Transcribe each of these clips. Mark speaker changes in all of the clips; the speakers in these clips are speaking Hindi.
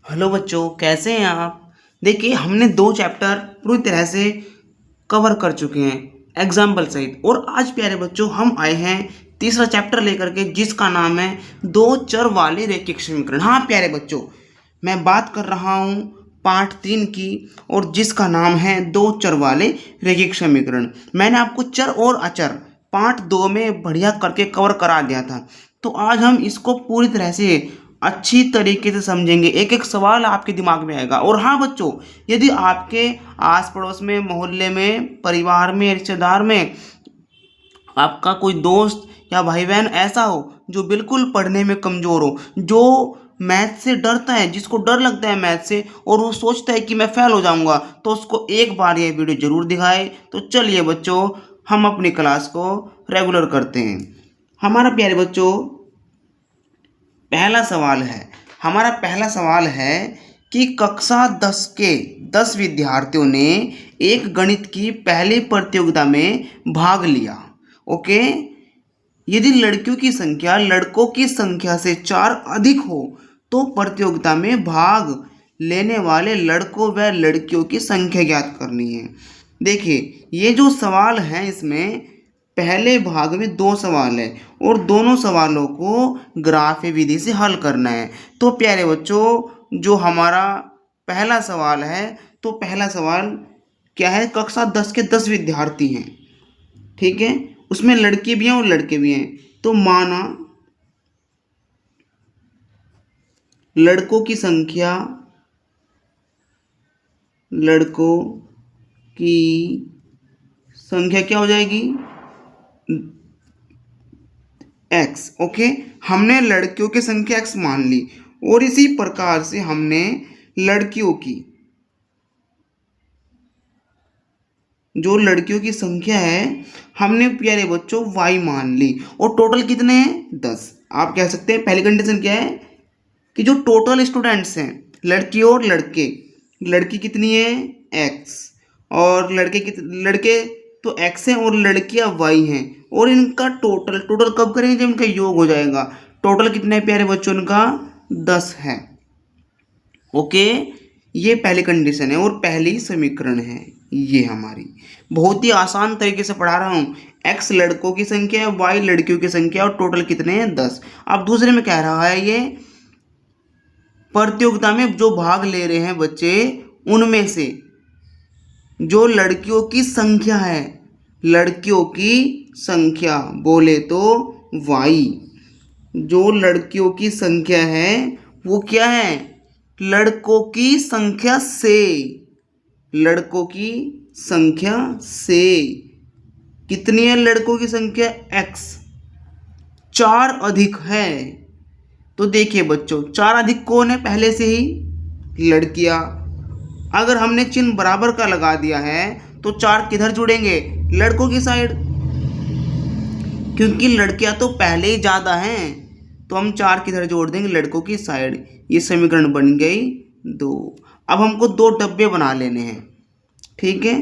Speaker 1: हेलो बच्चों, कैसे हैं आप। देखिए, हमने दो चैप्टर पूरी तरह से कवर कर चुके हैं एग्जाम्पल सहित। और आज प्यारे बच्चों हम आए हैं तीसरा चैप्टर लेकर के, जिसका नाम है दो चर वाले रैखिक समीकरण। हाँ प्यारे बच्चों, मैं बात कर रहा हूँ पार्ट 3 की, और जिसका नाम है दो चर वाले रैखिक समीकरण। मैंने आपको चर और अचर पार्ट 2 में बढ़िया करके कवर करा दिया था। तो आज हम इसको पूरी तरह से अच्छी तरीके से समझेंगे। एक एक सवाल आपके दिमाग में आएगा। और हाँ बच्चों, यदि आपके आस पड़ोस में, मोहल्ले में, परिवार में, रिश्तेदार में आपका कोई दोस्त या भाई बहन ऐसा हो जो बिल्कुल पढ़ने में कमज़ोर हो, जो मैथ से डरता है, जिसको डर लगता है मैथ से, और वो सोचता है कि मैं फेल हो जाऊंगा, तो उसको एक बार ये वीडियो ज़रूर दिखाए। तो चलिए बच्चों, हम अपनी क्लास को रेगुलर करते हैं। हमारा प्यारे बच्चों पहला सवाल है, हमारा पहला सवाल है कि कक्षा 10 के 10 विद्यार्थियों ने एक गणित की पहली प्रतियोगिता में भाग लिया। ओके, यदि लड़कियों की संख्या लड़कों की संख्या से 4 अधिक हो तो प्रतियोगिता में भाग लेने वाले लड़कों व लड़कियों की संख्या ज्ञात करनी है। देखिए, ये जो सवाल है इसमें पहले भाग में दो सवाल है, और दोनों सवालों को ग्राफ विधि से हल करना है। तो प्यारे बच्चों, जो हमारा पहला सवाल है, तो पहला सवाल क्या है, कक्षा 10 के 10 विद्यार्थी हैं, ठीक है, उसमें लड़के भी हैं और लड़के भी हैं। तो माना लड़कों की संख्या, लड़कों की संख्या क्या हो जाएगी, एक्स। ओके, हमने लड़कियों की संख्या एक्स मान ली, और इसी प्रकार से हमने लड़कियों की, जो लड़कियों की संख्या है, हमने प्यारे बच्चों वाई मान ली। और टोटल कितने हैं, 10। आप कह सकते हैं पहली कंडीशन क्या है कि जो टोटल स्टूडेंट्स हैं, लड़की और लड़के, लड़की कितनी है, एक्स, और लड़के तो एक्स हैं और लड़कियां वाई हैं, और इनका टोटल टोटल कब करेंगे, जब इनका योग हो जाएगा। टोटल कितने हैं प्यारे बच्चों, इनका 10 है। ओके, ये पहली कंडीशन है और पहली समीकरण है ये हमारी। बहुत ही आसान तरीके से पढ़ा रहा हूँ। एक्स लड़कों की संख्या है, वाई लड़कियों की संख्या, और टोटल कितने हैं, 10। अब दूसरे में कह रहा है ये प्रतियोगिता में जो भाग ले रहे हैं बच्चे, उनमें से जो लड़कियों की संख्या है, लड़कियों की संख्या बोले तो वाई, जो लड़कियों की संख्या है वो क्या है, लड़कों की संख्या से, लड़कों की संख्या से कितनी है, लड़कों की संख्या एक्स, 4 अधिक है। तो देखिए बच्चों, 4 अधिक कौन है, पहले से ही लड़कियां। अगर हमने चिन्ह बराबर का लगा दिया है तो 4 किधर जुड़ेंगे, लड़कों की साइड, क्योंकि लड़कियां तो पहले ही ज़्यादा हैं। तो हम 4 किधर जोड़ देंगे, लड़कों की साइड। ये समीकरण बन गई 2। अब हमको 2 डब्बे बना लेने हैं, ठीक है।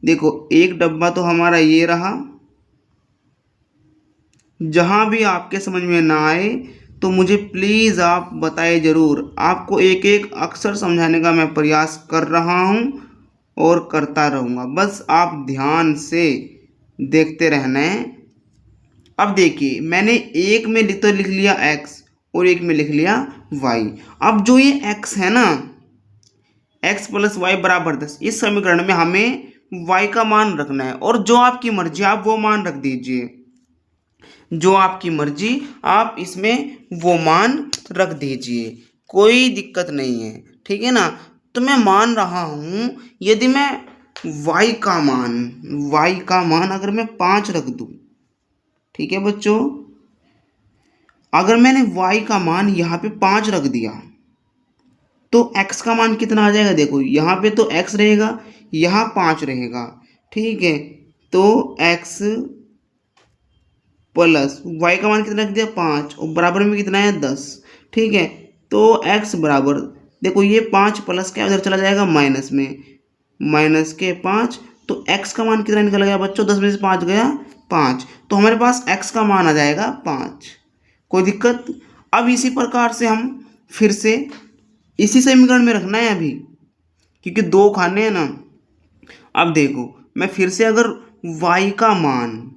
Speaker 1: देखो, एक डब्बा तो हमारा ये रहा। जहाँ भी आपके समझ में ना आए तो मुझे प्लीज़ आप बताइए ज़रूर। आपको एक एक अक्षर समझाने का मैं प्रयास कर रहा हूँ और करता रहूँगा, बस आप ध्यान से देखते रहना है। अब देखिए, मैंने एक में तो लिख लिया एक्स और एक में लिख लिया वाई। अब जो ये एक्स है ना, एक्स प्लस वाई बराबर 10, इस समीकरण में हमें वाई का मान रखना है, और जो आपकी मर्जी आप वो मान रख दीजिए, जो आपकी मर्जी आप इसमें वो मान रख दीजिए, कोई दिक्कत नहीं है, ठीक है ना। तो मैं मान रहा हूँ, यदि मैं y का मान अगर मैं 5 रख दूँ, ठीक है बच्चों, अगर मैंने y का मान यहाँ पे 5 रख दिया तो x का मान कितना आ जाएगा। देखो, यहाँ पे तो x रहेगा, यहाँ 5 रहेगा, ठीक है। तो x प्लस वाई का मान कितना रख दिया, 5, और बराबर में कितना है, 10, ठीक है। तो x बराबर, देखो ये 5 प्लस क्या उधर चला जाएगा माइनस में, माइनस के 5, तो x का मान कितना निकल गया बच्चों, 10 में से 5 गया 5, तो हमारे पास x का मान आ जाएगा 5। कोई दिक्कत। अब इसी प्रकार से हम फिर से इसी समीकरण में रखना है अभी, क्योंकि दो खाने हैं ना। अब देखो मैं फिर से अगर y का मान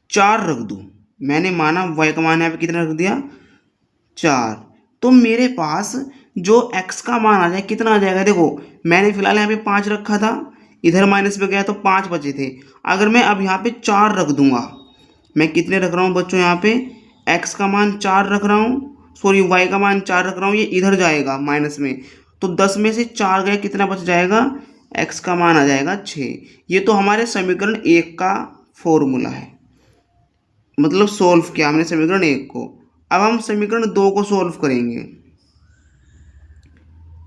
Speaker 1: 4 रख दूं, मैंने माना y का मान यहाँ पे कितना रख दिया 4, तो मेरे पास जो x का मान आ जाए कितना आ जाएगा। देखो मैंने फिलहाल यहाँ पे 5 रखा था, इधर माइनस पे गया तो 5 बचे थे। अगर मैं अब यहाँ पे 4 रख दूंगा, मैं कितने रख रहा हूँ बच्चों, यहाँ पे x का मान 4 रख रहा हूँ, सॉरी y का मान 4 रख रहा हूँ, ये इधर जाएगा माइनस में, तो 10 में से 4 गए, कितना बच जाएगा, x का मान आ जाएगा 6। ये तो हमारे समीकरण 1 का फॉर्मूला है, मतलब सोल्व किया हमने समीकरण 1 को। अब हम समीकरण 2 को सोल्व करेंगे।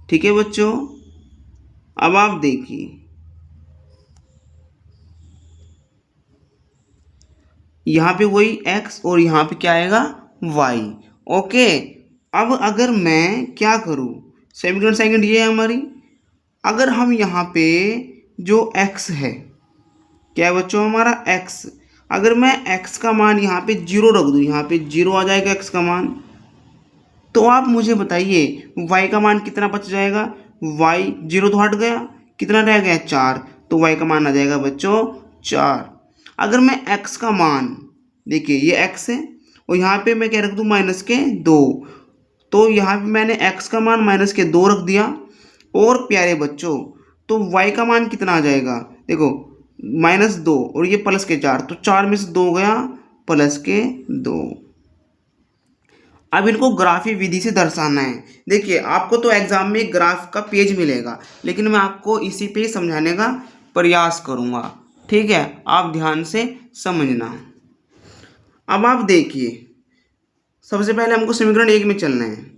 Speaker 1: ठीक है बच्चों, अब आप देखिए यहाँ पे वही x और यहाँ पे क्या आएगा y। ओके, अब अगर मैं क्या करूँ, समीकरण सेकंड ये है हमारी, अगर हम यहाँ पे जो x है, क्या है बच्चों हमारा x, अगर मैं x का मान यहाँ पे 0 रख दूँ, यहाँ पे 0 आ जाएगा x का मान, तो आप मुझे बताइए y का मान कितना बच जाएगा। y 0 तो हट गया, कितना रह गया 4, तो y का मान आ जाएगा बच्चों 4। अगर मैं x का मान, देखिए ये x है और यहाँ पे मैं क्या रख दूँ माइनस के 2, तो यहाँ पे मैंने x का मान माइनस के 2 रख दिया। और प्यारे बच्चों तो y का मान कितना आ जाएगा, देखो -2 और ये प्लस के 4, तो 4 में से 2 गया प्लस के 2। अब इनको ग्राफी विधि से दर्शाना है। देखिए आपको तो एग्जाम में ग्राफ का पेज मिलेगा, लेकिन मैं आपको इसी पे ही समझाने का प्रयास करूँगा। ठीक है, आप ध्यान से समझना। अब आप देखिए सबसे पहले हमको समीकरण 1 में चलना है।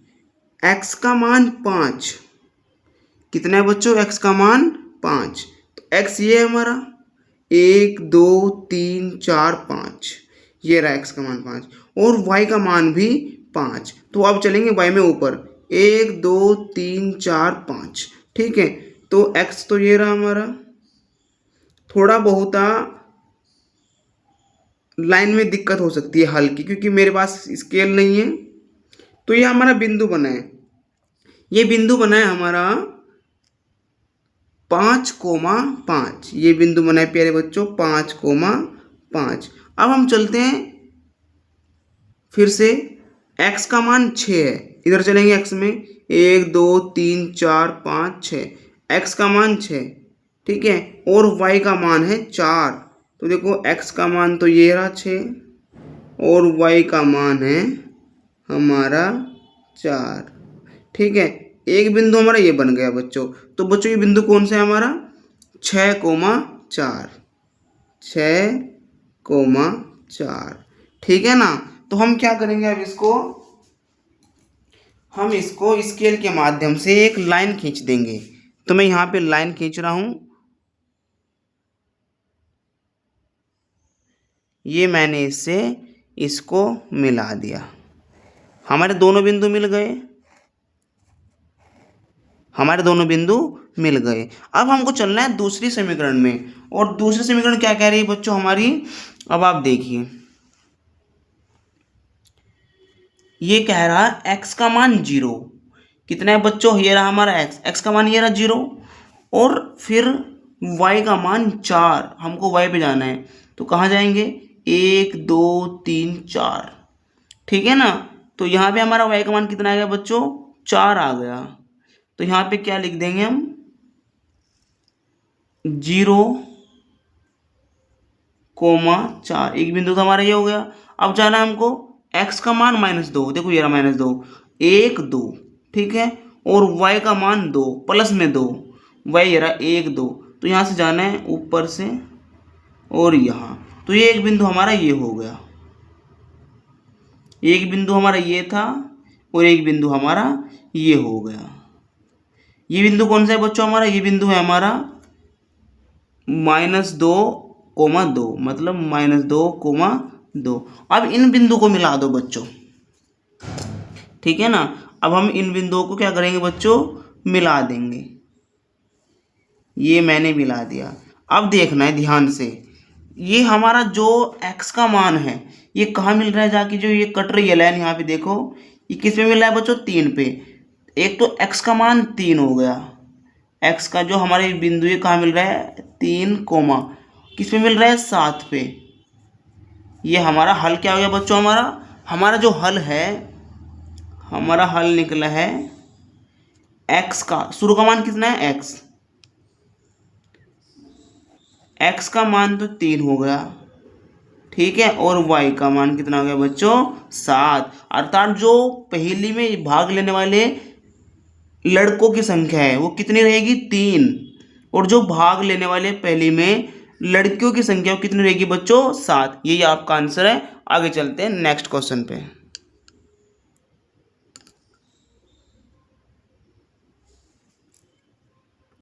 Speaker 1: x का मान 5, कितना है बच्चों, x का मान 5, तो x ये है हमारा 1 2 3 4 5, ये रहा x का मान 5, और y का मान भी 5। तो अब चलेंगे y में ऊपर, 1 2 3 4 5। ठीक है, तो x तो ये रहा हमारा, थोड़ा बहुत लाइन में दिक्कत हो सकती है हल्की, क्योंकि मेरे पास स्केल नहीं है। तो ये हमारा बिंदु बना है, ये बिंदु बना है हमारा 5,5, ये बिंदु बना है प्यारे बच्चों 5,5। अब हम चलते हैं फिर से, x का मान 6 है, इधर चलेंगे x में, 1 2 3 4 5 6, x का मान 6। ठीक है, और y का मान है 4, तो देखो x का मान तो ये रहा 6 और y का मान है हमारा 4। ठीक है, एक बिंदु हमारा ये बन गया बच्चों। तो बच्चों ये बिंदु कौन सा है हमारा, 6,4, 6,4। ठीक है ना, तो हम क्या करेंगे अब इसको, हम इसको स्केल के माध्यम से एक लाइन खींच देंगे। तो मैं यहाँ पे लाइन खींच रहा हूँ, ये मैंने इससे इसको मिला दिया, हमारे दोनों बिंदु मिल गए, हमारे दोनों बिंदु मिल गए। अब हमको चलना है दूसरी समीकरण में, और दूसरी समीकरण क्या कह रही है बच्चों हमारी, अब आप देखिए ये कह रहा है x का मान 0, कितना है बच्चों, ये रहा हमारा x का मान ये रहा 0, और फिर y का मान 4, हमको y पे जाना है, तो कहाँ जाएंगे, 1 2 3 4। ठीक है ना, तो यहाँ पे हमारा y का मान कितना आ गया बच्चों, 4 आ गया। तो यहाँ पे क्या लिख देंगे हम, 0,4, एक बिंदु तो हमारा ये हो गया। अब जाना है हमको x का मान -2, देखो ये रहा -2, 1 2। ठीक है, और y का मान 2 प्लस में 2, y ये रहा 1 2, तो यहाँ से जाना है ऊपर से और यहाँ, तो ये एक बिंदु हमारा ये हो गया, एक बिंदु हमारा ये था और एक बिंदु हमारा ये हो गया। ये बिंदु कौन सा है बच्चों हमारा, ये बिंदु है हमारा -2,2, मतलब -2,2। अब इन बिंदु को मिला दो बच्चों। ठीक है ना, अब हम इन बिंदुओं को क्या करेंगे बच्चों, मिला देंगे, ये मैंने मिला दिया। अब देखना है ध्यान से, ये हमारा जो x का मान है ये कहाँ मिल रहा है जाके, जो ये कट रही है लाइन यहाँ पे देखो, ये किस पे मिल रहा है बच्चों, 3 पे। एक तो x का मान 3 हो गया, x का जो हमारे बिंदु है कहाँ मिल रहा है 3 कोमा, किस पे मिल रहा है 7 पे। ये हमारा हल क्या हो गया बच्चों, हमारा जो हल है, हमारा हल निकला है x का शुरू का मान कितना है x का मान तो 3 हो गया, ठीक है, और y का मान कितना हो गया बच्चों 7। अर्थात जो पहेली में भाग लेने वाले लड़कों की संख्या है वो कितनी रहेगी 3, और जो भाग लेने वाले पहेली में लड़कियों की संख्या वो कितनी रहेगी बच्चों 7। यही आपका आंसर है। आगे चलते हैं नेक्स्ट क्वेश्चन पे।